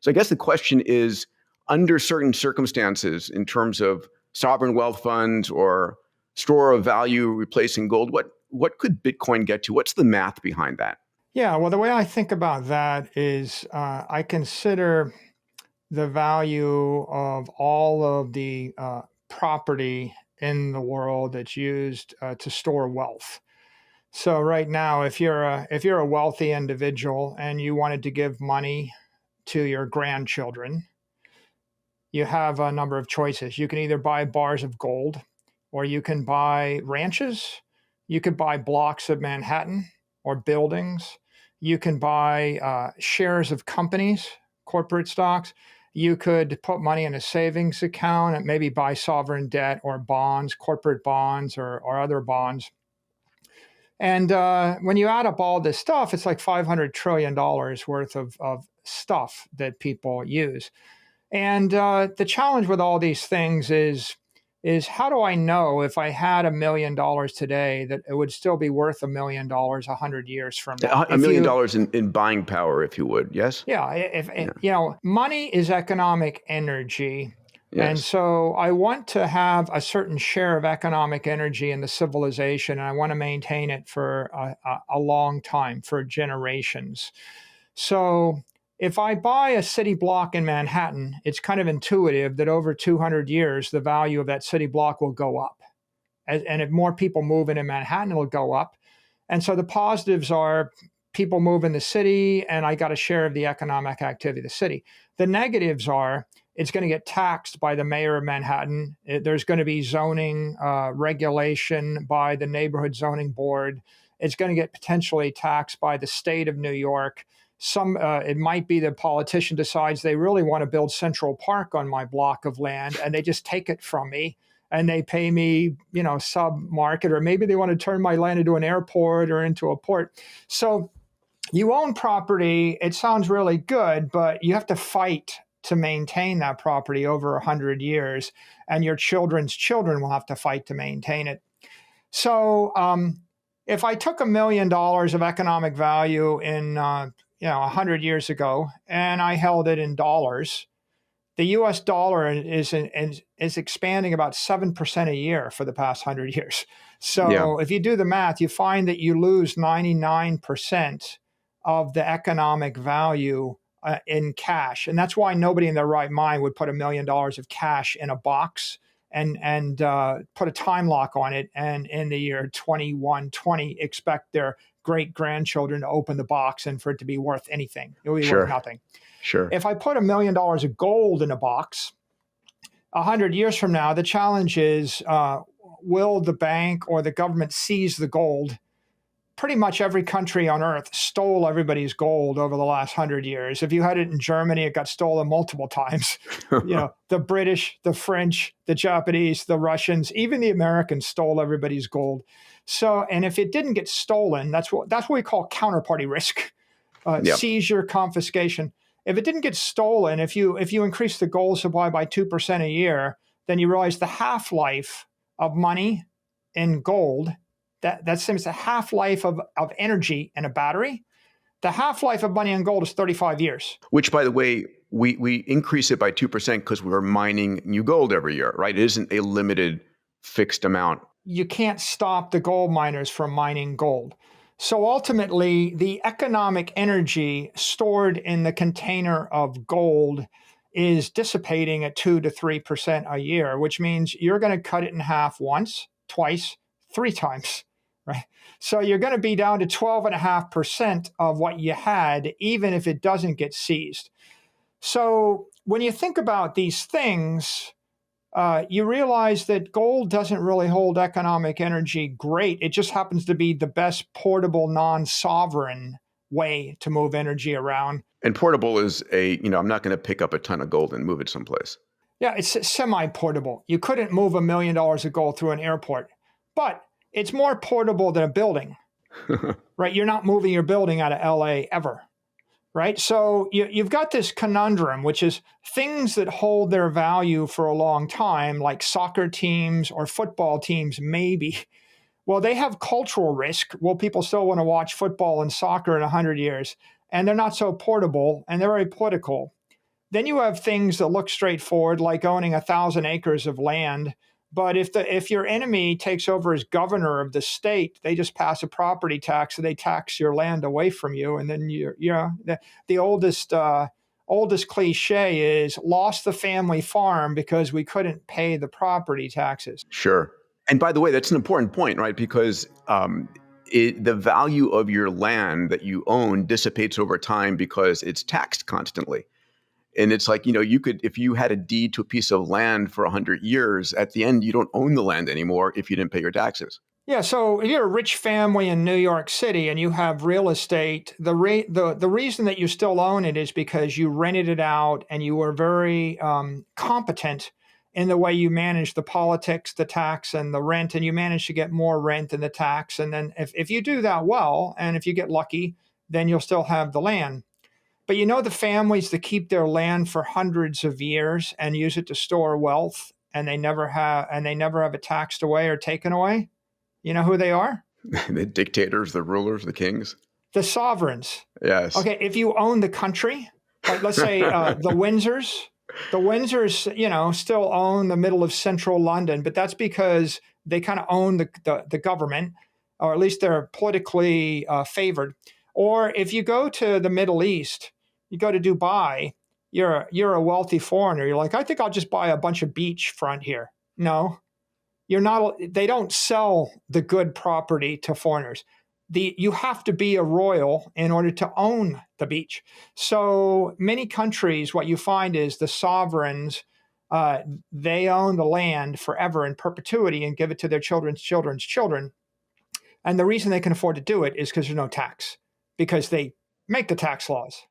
So I guess the question is, under certain circumstances, in terms of sovereign wealth funds or store of value replacing gold, what could Bitcoin get to? What's the math behind that? Yeah, well, the way I think about that is I consider the value of all of the property in the world that's used to store wealth. So right now, if you're a wealthy individual and you wanted to give money to your grandchildren, you have a number of choices. You can either buy bars of gold, or you can buy ranches. You could buy blocks of Manhattan or buildings. You can buy shares of companies, corporate stocks. You could put money in a savings account and maybe buy sovereign debt or bonds, corporate bonds or other bonds. And when you add up all this stuff, it's like $500 trillion worth of stuff that people use. And the challenge with all these things is how do I know if I had $1 million today that it would still be worth $1 million 100 years from now? $1 million in buying power, if you would, yes? Yeah, money is economic energy. Yes. And so I want to have a certain share of economic energy in the civilization, and I want to maintain it for a long time, for generations. So if I buy a city block in Manhattan, it's kind of intuitive that over 200 years, the value of that city block will go up. And if more people move in Manhattan, it'll go up. And so the positives are people move in the city, and I got a share of the economic activity of the city. The negatives are it's going to get taxed by the mayor of Manhattan. There's going to be zoning regulation by the neighborhood zoning board. It's going to get potentially taxed by the state of New York. It might be the politician decides they really want to build Central Park on my block of land, and they just take it from me and they pay me, sub-market, or maybe they want to turn my land into an airport or into a port. So you own property. It sounds really good, but you have to fight to maintain that property over 100 years, and your children's children will have to fight to maintain it. So if I took $1 million of economic value in 100 years ago, and I held it in dollars, the U.S. dollar is expanding about 7% a year for the past 100 years. So if you do the math, you find that you lose 99% of the economic value in cash. And that's why nobody in their right mind would put $1 million of cash in a box and put a time lock on it, and in the year 2120 expect their great-grandchildren to open the box and for it to be worth anything. It will be worth nothing. Sure. If I put $1 million of gold in a box, 100 years from now, the challenge is, will the bank or the government seize the gold? Pretty much every country on earth stole everybody's gold over the last 100 years. If you had it in Germany, it got stolen multiple times. The British, the French, the Japanese, the Russians, even the Americans stole everybody's gold. So, and if it didn't get stolen, that's what we call counterparty risk, seizure, confiscation. If it didn't get stolen, if you increase the gold supply by 2% a year, then you realize the half-life of money in gold, that seems the half-life of energy in a battery. The half-life of money in gold is 35 years. Which, by the way, we increase it by 2% because we're mining new gold every year, right? It isn't a limited fixed amount. You can't stop the gold miners from mining gold. So ultimately, the economic energy stored in the container of gold is dissipating at 2 to 3% a year, which means you're going to cut it in half once, twice, 3 times, right? So you're going to be down to 12.5% of what you had, even if it doesn't get seized. So when you think about these things, you realize that gold doesn't really hold economic energy great. It just happens to be the best portable, non-sovereign way to move energy around. And portable is I'm not going to pick up a ton of gold and move it someplace. Yeah, it's semi-portable. You couldn't move $1 million of gold through an airport, but it's more portable than a building, right? You're not moving your building out of LA ever. Right. So you've got this conundrum, which is things that hold their value for a long time, like soccer teams or football teams, maybe. Well, they have cultural risk. Will people still want to watch football and soccer in 100 years? And they're not so portable, and they're very political. Then you have things that look straightforward, like owning 1,000 acres of land. But if your enemy takes over as governor of the state, they just pass a property tax, so they tax your land away from you, and then the oldest cliche is lost the family farm because we couldn't pay the property taxes. Sure. And by the way, that's an important point, right? Because the value of your land that you own dissipates over time because it's taxed constantly. And it's like, you could, if you had a deed to a piece of land for 100 years, at the end, you don't own the land anymore if you didn't pay your taxes. Yeah, so if you're a rich family in New York City and you have real estate, the reason that you still own it is because you rented it out and you were very competent in the way you manage the politics, the tax, and the rent, and you manage to get more rent than the tax. And then if you do that well, and if you get lucky, then you'll still have the land. But the families that keep their land for hundreds of years and use it to store wealth, and they never have it taxed away or taken away. You know who they are? The dictators, the rulers, the kings. The sovereigns. Yes. Okay, if you own the country, like let's say the Windsors, still own the middle of central London, but that's because they kind of own the government, or at least they're politically favored. Or if you go to the Middle East, you go to Dubai, you're a wealthy foreigner. You're like, I think I'll just buy a bunch of beachfront here. No, you're not. They don't sell the good property to foreigners. You have to be a royal in order to own the beach. So many countries, what you find is the sovereigns, they own the land forever in perpetuity and give it to their children's children's children. And the reason they can afford to do it is because there's no tax, because they make the tax laws.